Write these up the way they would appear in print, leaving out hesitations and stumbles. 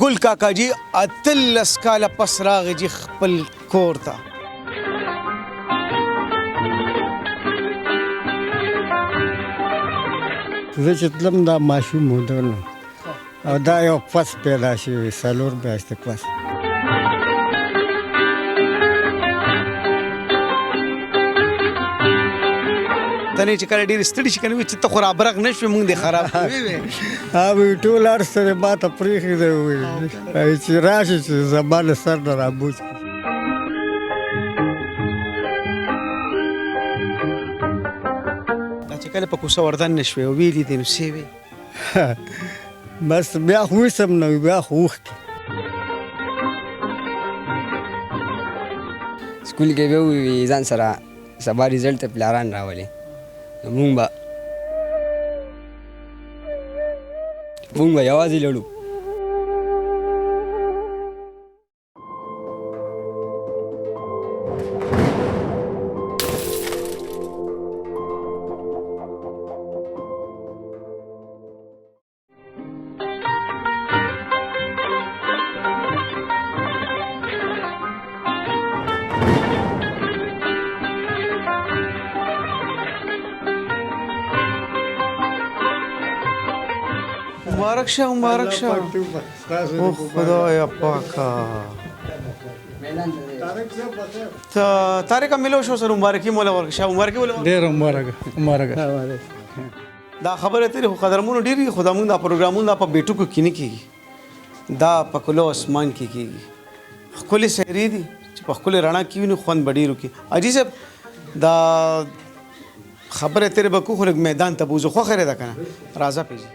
ګل کاکا جي 18 کاله پس راغی جي خپل کور ته. زه چې تلم دا ماشوم مودل او دا یو پس پیدا شوی 4 میاشتې پس. ته چې کله ډېر ستړي شي که نه وي چې ته خو رابرغ نه شوې موږ دې خراب کوې وې ټول هر څه یې ما ته پرېښي دی وایي چې راشي چې زما له سر نه رابوس کړي. دا چې کله په کوڅه وردن نه شوې او ویلې دې نو څه وې بس بیا خو وسم نه بیا خو اوښکې. سکول کې به وي ځان سره سبا ریزلټ ته پلاران راولي مونږ به یوازې لړو. مبارک شه مبارک شه او خدایا پاکه طارق ملو شو سره مبارکي مولا ورکړه شه مبارکي مولا ډېره مبارکه. دا خبره تیرې خو قدرمونو ډېر وي خو دا مونږ دا پروګرامونه په بیټو کې نه کېږي دا په کلو اسمان کې کېږي ښکلې سیرې دي چې په ښکلې رڼا کې وي نو خوند به ډېر وکړي. حاجي صاحب دا خبره تیرې به کو خو لږ میدان ته بوځو خوښه یې ده که نه راځه پېژي.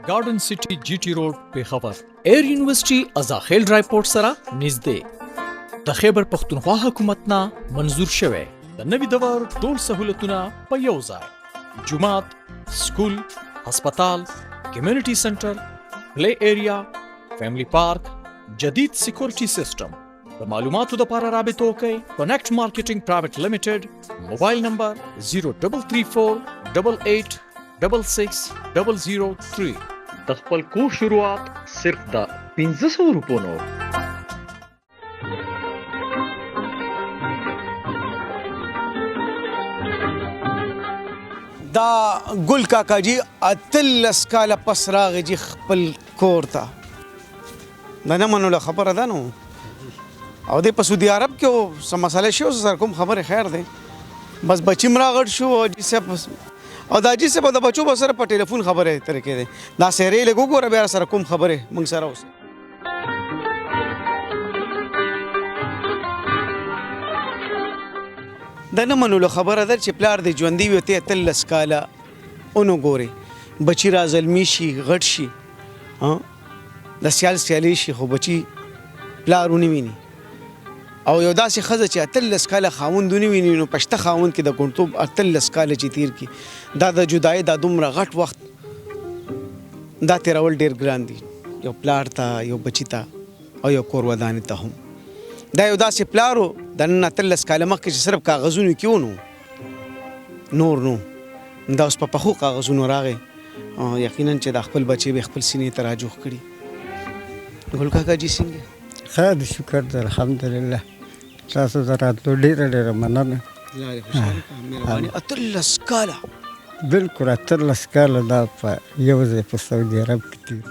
Garden city GT road Peshawar air university ازاخیل ډرایپورټ سره نږدې د خیبر پختونخوا حکومت نه منظور شوی د نوي دور ټول سہولتونه په یو ځای جومات سکول هسپتال کمیونټي سنټر پلی ایریا فیملی پارک جدید سکیورټي سیستم د معلوماتو لپاره رابطه وکړئ کنیکټ مارکیټینګ پرایویټ لیمیټډ موبایل نمبر 0334886003 د خپل کور شروعات صرف د 1500 روپو نو. دا ګل کاکا جي 18 کاله پس راغی جي خپل کور ته. دا نه منلو خبره ده نو او دې په سعودي عرب کې څه مسئله شوی سره کوم خبرې خیر دی بس بچی م راغټ شو او حاجي صاحب او دا حاجي صاحب د بچو به سره په ټلیفون خبرې طریقې دی دا سیرې لږ وګوره بیا سره کوم خبرې موږ سره اوس دا نه منلو خبره ده چې پلار دې ژوندي وي ته 18 کاله اونو ګورې بچی را زلمی شي غټ شي د سیالي شي خو بچی پلار ونه ویني او یو داسې ښځه چې 18 کاله خاوند ونه ویني نو پشته خاوند کې د ګونټوب 18 کاله چې تیر کړي دا د جدایۍ دا دومره غټ وخت دا تېرول ډېر ګران دي یو پلار ته یو بچي ته او یو کور ودانې ته هم دا یو داسې پلار و د نن 18 کاله مخکې چې صرف کاغذونو کې و نور نو دا اوس په پخو کاغذونو راغی یقینا چې د خپل بچي به خپل سینې ته راجوخ کړي. ګل کاکا جي څنګه خیر شکر دی الحمدلله تاسو د راتلو ډېره مننه. 18 کاله بلکل 18 کاله دا په یو ځای په سعودي عرب کې تېر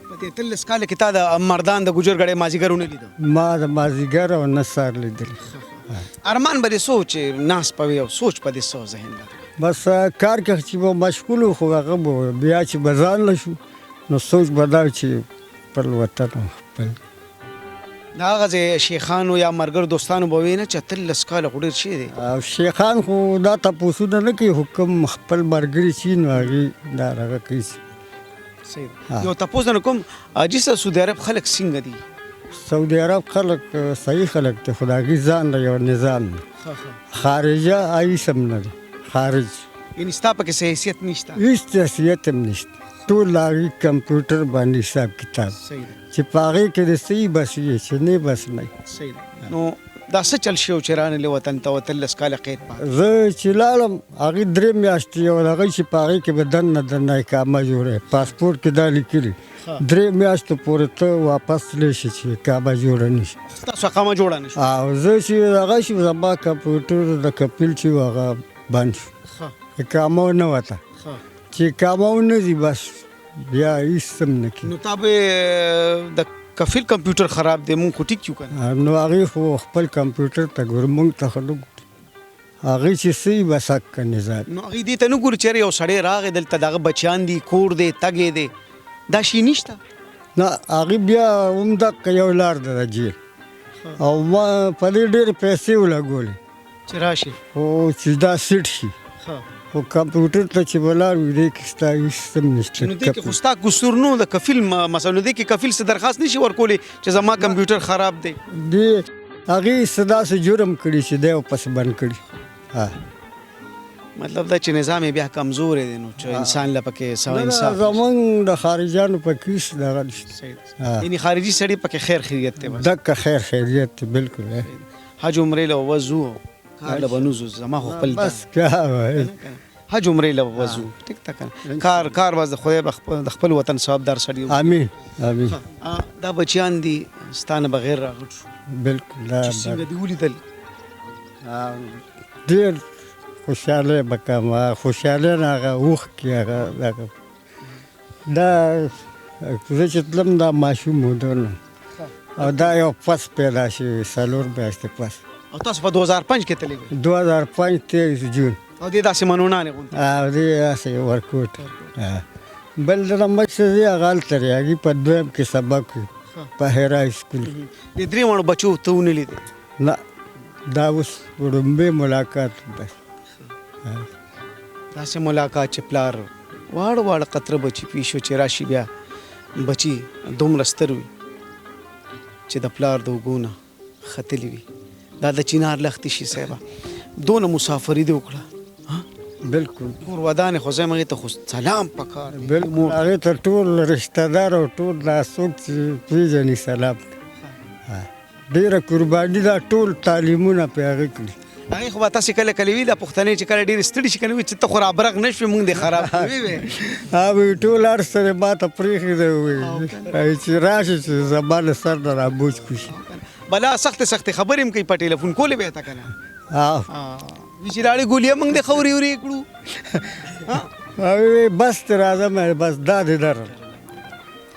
په 18 کاله کې تا د مردان د ګوجر ګړی مازدیګر ونه لیدو ما د مازدیګر او نه سهار لیدلی ارمان به دې سوچ ناس پوي او سوچ په دې سو ذهن بس کار کې چې به مشغول خو هغه بیا چې به ځان له شو نو سوچ به دا چې خپل وطن خپل دا هغه شیخانو یا مرګر دوستانو به وي نه چې 18 کاله خو ډېر شي دی او شیخان خو دا تپوسونه نه کوي حکم خپل ملګري چې نو هغې دا هغه کوي. یو تپوس نه کوم حاجي صاحب سعودي عرب خلک څنګه دي؟ سعودي عرب خلک صحیح خلک دی خو د هغې ځان له یو نظام دی خارجه هیڅ هم نه دی خارج یعنې ستا پکې څه حیثیت نشته هېڅ حیثیت هم نشته ټول د هغې کمپیوټر باندې حساب کتاب چې په هغې کې د صحیح بس وي چې نه بس نه صحیح ده. نو دا څه چل شو چې رانغلې وطن ته وتل لس کاله قید پاتې زه چې لاړم هغې 3 میاشتې یو هغه چې په هغې کې به دننه اقامه جوړوي پاسپورټ کې دا لیکلي 3 میاشتو پورې ته واپس تللی شي چې اقامه جوړه نه شي تاسو اقامه جوړه نه شو او زه چې هغه شي زما کمپیوټر د کپیل چې و هغه بند شو اقامه نه وته چې اقامه ونه ځي بس بیا هېڅ هم نه کېږي نو تا به د کفیل کمپیوټر خراب دی مونږ خو ټیک یو که نه نو هغې خو خپل کمپیوټر ته ګورو مونږ ته خو نه ګورو هغې چې څه وي بس حق که نظام نو هغې دې ته نه ګوري چېرې یو سړی راغی دلته د هغه بچیان دي کور دی تګې دی دا شي نشته نه هغې بیا همدقه یو لار ده د جیل او ما په دې ډېرې پیسې ولګولې چې راشي خو چې دا سیټ شي خو کمپیوټر ته چې به لاړ وي دې کې ستا هېڅ هم نشته نو دې کې خو ستا قصور نه د کفیل مثلا نو دې کې کفیل څه درخواست نشي ورکولی چې زما کمپیوټر خراب دی دې هغې څه داسې جرم کړي چې دی ورپسې بند کړي مطلب دا چې نظام یې بیا کمزوری دی نو چې انسان له پکې سوا انصاف زمونږ د خارجیانو پکې هېڅ دغه نشته یعنې خارجي سړي پکې خیر خیریت دی بس دقه خیر خیریت دی بالکل حج عمرې له وځو کار له به نوځو زما خو خپل بس کیا وایي حج عمرې له وځو ټیک ده که نه کار بس د خدای د خپل وطن ثوابدار سړي امین امین دا بچیان دي ستا نه بغیر راغټ شو بالکل دا چې څنګه دې ولیدل ډېر خوشحالی به کوم خوشحالي نه هغه اوښکې هغه دا زه چې تلم دا ماشوم و دونه او دا یو پس پیدا شوي 4 میاشتې پس او تاسو په 2005 کې تللی وئ 2005 23 جون او دې داسې منونانې غوندې او دې داسې ورکوټ بل د مچ ځای هغه هلته دی هغې په 2م کې سبق وي په هیرا سکول کې دې 3 واړو بچو ته ونه لیدې نه دا اوس وړومبی ملاقات بس داسې ملاقات چې پلار واړه قطره بچي پیشو چې راشي بیا بچي دومره ستر وي چې د پلار د اوږو نه ختلي وي دا د چینار لښتې شي صاحبه دونه مسافري دې وکړه بالکل کور ودانې خو زه یم هغې ته خو سلام پکار دی بالکل هغې ته ټول رشته دار او ټول دا څوک چې پېژني سلام ډېره قرباني دا ټول تعلیمونه پې هغې کړي هغې خو به تاسې کله کله وي دا پښتنې چې کله ډېرې ستړي شي که نه وي چې ته خو رابرغ نه شوې مونږ دې خراب کوې وې ټول هر څه یې ما ته پرېښي دی وایي چې راشي چې زما له سر نه رابوج کړي شي بلا سختې خبرې هم کوي په ټلیفون کولې به یې ته که نه وي چې لاړې ګولې موږ دې خورې ورې کړو بس ته راځم بس دا دې درل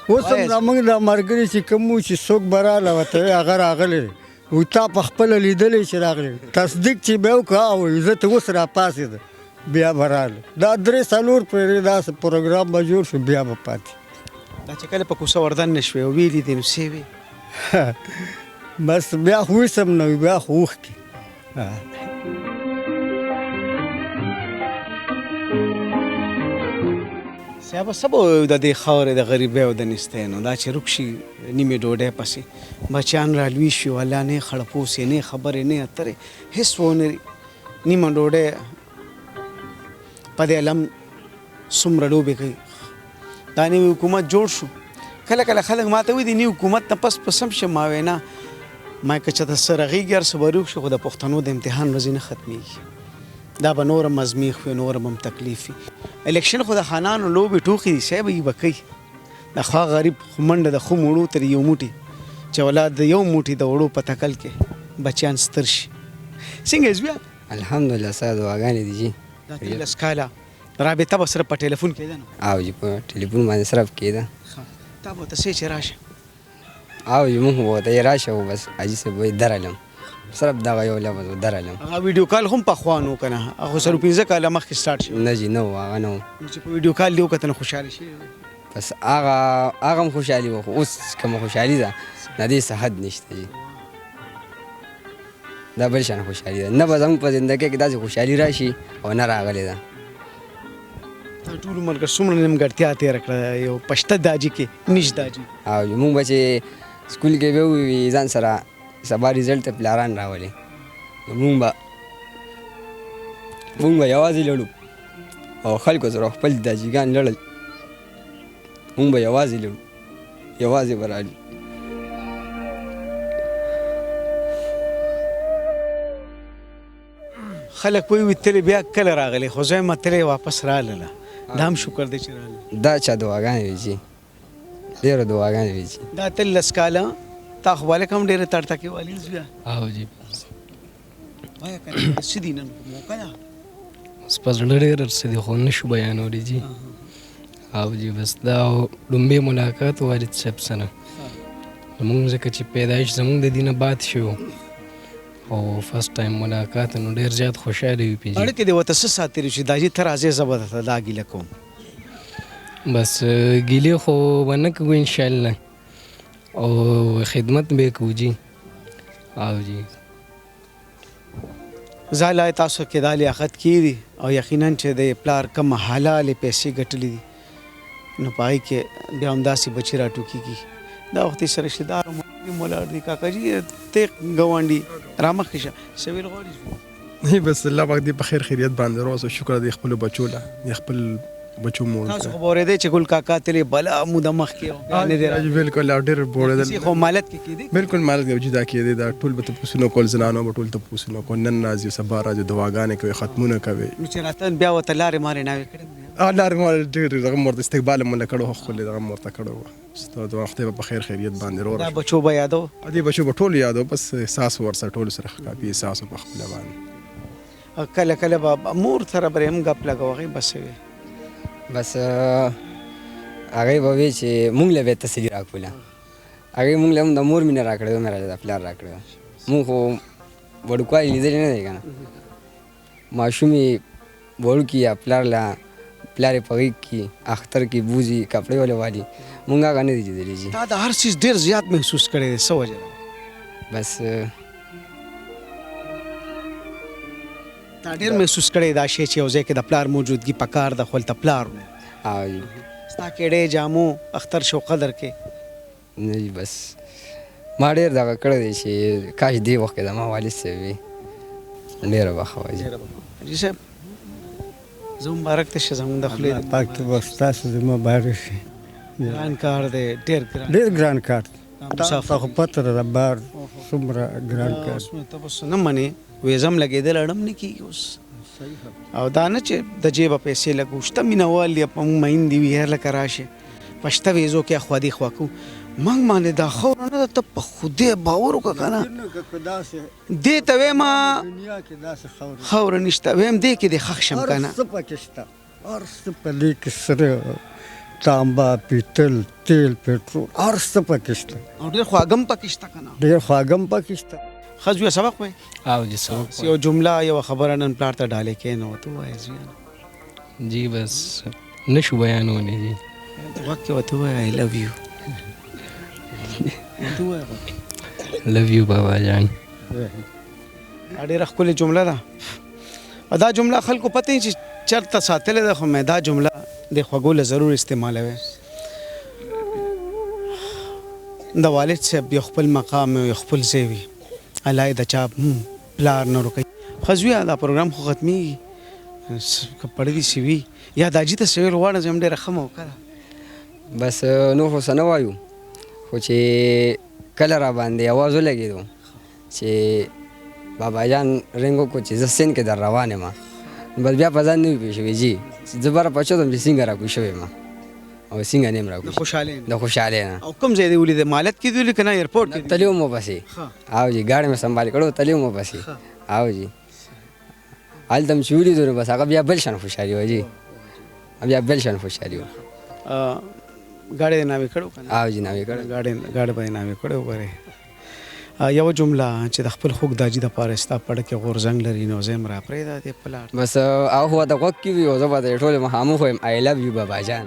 اوس هم زموږ د ملګري چې کوم و چې څوک به راله ورته وایي هغه راغلی دی وایي تا په خپله لیدلی چې راغلی تصدیق چې به یې وکړه وایي زه ته اوس راپاڅېدم بیا به راله دا 3-4 پېړۍ داسې پروګرام به جوړ شو بیا به پاتې دا چې کله په کوڅه وردن نه شوې او ویلې دې نو څه وې بس بیا خو هېڅ هم نه وي بیا خو اوښکې صاحبه څه به وایو د دې خاورې د غریبۍ او د نیستیانو دا چې روک شي نیمې ډوډۍ پسې بچیان رالوي شي والله نه خړپوسې نه خبرې نه اترې هېڅ ونه نیمه ډوډۍ په دې علم څومره لوبې کوي دا نوی حکومت جوړ شو کله کله خلک ما ته وایي د نوي حکومت نه پس پسم شم ما وایي نه ما که چېرته څه رغېږي هر څه به روک شي خو د پښتنو د امتحان ورځې نه ختمېږي دا به نور هم ازمیښ وي نور هم تکلیف وي الیکشن خو د خانانو لوبې ټوکې دي صاحب یې به کوي د خوا غریب خو منډه د ښو مړو تر یو موټي چې اولاد د یو موټي د وړو په تکل کې بچیان ستر شي څنګه یې بیا الحمدلله ستا دعاګانې دي جي دا 13 کاله رابطه به سره په ټلیفون کېده نو او جي په ټلیفون باندې صرف کېده تا به ورته چې راشه او جي مونږ به ورته یې راشه او بس حاجي صاحب به یې درلم صرف دغه یو لفظ و درلم هغه ویډیو کال هم پخوا نو که نه هغه سره 15 کاله مخکې سټارټ شو نه جي نه و هغه نه و چې په ویډیو کال دې وکتل نو خوشحاله شي بس هغه هم خوشحالي و خو اوس کومه خوشحالي ده د دې څه حد نشته جي دا بل شان خوشحالي ده نه به زموږ په زندګۍ کې داسې خوشحالي راشي او نه راغلې ده تا ټول عمر که څومره نیمګړتیا تېره کړه یو پشته داجي کې نیش داجي او مونږ به چې سکول کې به وي ځان سره سبا ریزلټ ته پلاران راولي مونږ به یوازې لړو او خلکو سره خپل داجیګان لړل مونږ به یوازې لړو یوازې به رالي خلک وایي تلې بیا کله راغلی خو زه یم تلې واپس راغله دا هم شکر دی چې راغلی دا چا دعاګانې وي جي ډېره دعاګانې وي جي دا تل لس کاله تا خو بالک هم ډېره تړتکې والي بیا او جی وایه که څه دي نن موقع ده اوس په زړه ډېر څه دي خو نه شو بیانولی جي او جی بس دا لومبی ملاقات والد صاحب سره زمونږ ځکه چې پیدایش زمونږ د دې نه بعد شو او فرست ټایم ملاقات نو ډېر زیات خوشحاله وي پې جي اړیکې دې ورته څه ساتلي چې دا جي ته راځې زه به درته دا ګیله کوم بس ګیلې خو به نه کوو انشاءالله او خدمت به یې کوو جي او جی زاله تاسو کې دا لیاقت کیږي او یقینا چې د پلار کم حلالې پیسې ګټلې دي نو په هغې کې بیا همداسې بچي راټوکېږي دا وخت یې سره رشته دار ولاړ دي کاکا جي ته ګاونډي رامخکې شه څه ویل غواړي نه بس الله پاک دې په خیر خیریت باندې روز او شکر دې خپل بچو له دې خپل بچو مور تاسو خو اورېدی چې ګل کاکا تلې بلا موده مخکې او بیا نه دی راغلی. بالکل ډېر بوړېدل خو مالت کې کېدی بالکل مالک دی جدا کېدی دا ټول به تپوسونه کول زنانو به ټول تپوسونه کول نن راځي سبا راځي دعاګانې کوي ختمونه کوي نو چې راته بیا ورته لارې مارې ناوې کړې لار مال ډېر دغه مرته استقبال مله کړو خو خپل دغه مرته کړو ستو د وخت په خیر خیریت باندې رو دا بچو به یادو دې بچو په ټول یادو بس احساس ورسره ټول سره کافي احساس په خپل باندې کله کله به مور سره به هم ګپ لګوغې بس وي بس هغې به وی چې مونږ له به تسلي راکوله هغې مونږ له هم د مور مینه راکړې وه مې د پلار راکړې وه مونږ خو وړوکوالی لیدلې نه دی که نه ماشوم یې وړوکي یا پلار له پلار یې په غېږ کې اختر کې بوځي کپړې ولې والي مونږ هغه نه دي لیدلي جي دا د هر څیز ډېر زیات محسوس کړی دی څه وجه ده بس تا ډېر محسوس کړی دا شی چې یو ځای کې د پلار موجودګي پکار د خپل ته پلار و او ستا کېډې جامو اختر شو قدر کې نه جي بس ما ډېر دغه کړی دی چې کاش دې وخت کې زما والد صاحب وي ډېره بخه وه جي حاجي صاحب زه مبارک ته شه زموږ د خولې پاک ته بس تاسو زما بارک شي ګران کار دی ډېر ګران ډېر ګران کار مسافر خو پته ده بار څومره ګران کار اوس مې ته بس نه منې ویزم لګېدل اړم نه کېږي اوس او دا نه چې د جیبه پیسې لګو شته مینهوال دی په موږ میندې وي هر لکه راشي په شته ویزو کې اخوا دې خوا کوو موږ باندې دا خاوره نه ده ته په خدای باور وکړه که نه دې ته وایم دنیا کې داسې خاوره نشته وایم دې کې دې ښخ شم که نه هر څه پکې شته هر څه په دې کې سره تانبا پیتل تیل پټرول هر څه پکې شته او ډېر خواږه هم پکې شته که نه ډېر خواږه هم پکې شته ښه زویه سبق وایي او جی سبق یو جمله یوه خبره نن پلار ته ډالۍ کې نه ورته ووایه زویه جی بس نه شو بیانولی جی غوږ کې ورته ووایه آی لو یو ورته ووایه غوږ لو یو بابا جان دا ډېره ښکلې جمله ده او دا جمله خلکو پته چې چېرته ساتلې ده خو مې دا جمله د خوږو له ضرور استعمالوي د والد صاحب یو خپل مقام یو خپل ځای وي الله یې د چا پلار نه روکوي ښه زویه دا پروګرام خو ختمېږي که پړوي سي وي یا دا جي ته څه ویل غواړم چې هم ډېره ښه موقع ده بس نور خو څه نه وایو خو چې کله را باندې اواز ولګېدو چې بابا جان رنګ وکړو چې زه سیند کې در روان یم بس بیا په ځان نه وي پوه شوې جي زه به راپاڅېدم چې څنګه راکوی شوی یم او څنګه نه یم د راکوی خوشحالۍ د خوشحالۍ نه او کوم ځای دې ولیدې مالت کې دې ولیدې که نه ایرپورټ کې تللی وم ورپسې او جي گاډي مې سنبال کړو تللی وم ورپسې او جي هلته م چې ولیدو نو بس هغه بیا بل شان خوشحالي وه جي بیا بل شان خوشحالي وه ګاډی دې ناوې کړو که نه او جي ناوې کړی ګاډی به یې ناوې کړی وګورئ یوه جمله چې د خپل خوږ داجي دپاره ستا پړه کې غورځنګ لري نو زه یم راپرېږده دې په لار بس هغه خو ورته غوږ کې وي او زه به ورته ټولې مخامخ وایم آی لو یو بابا جان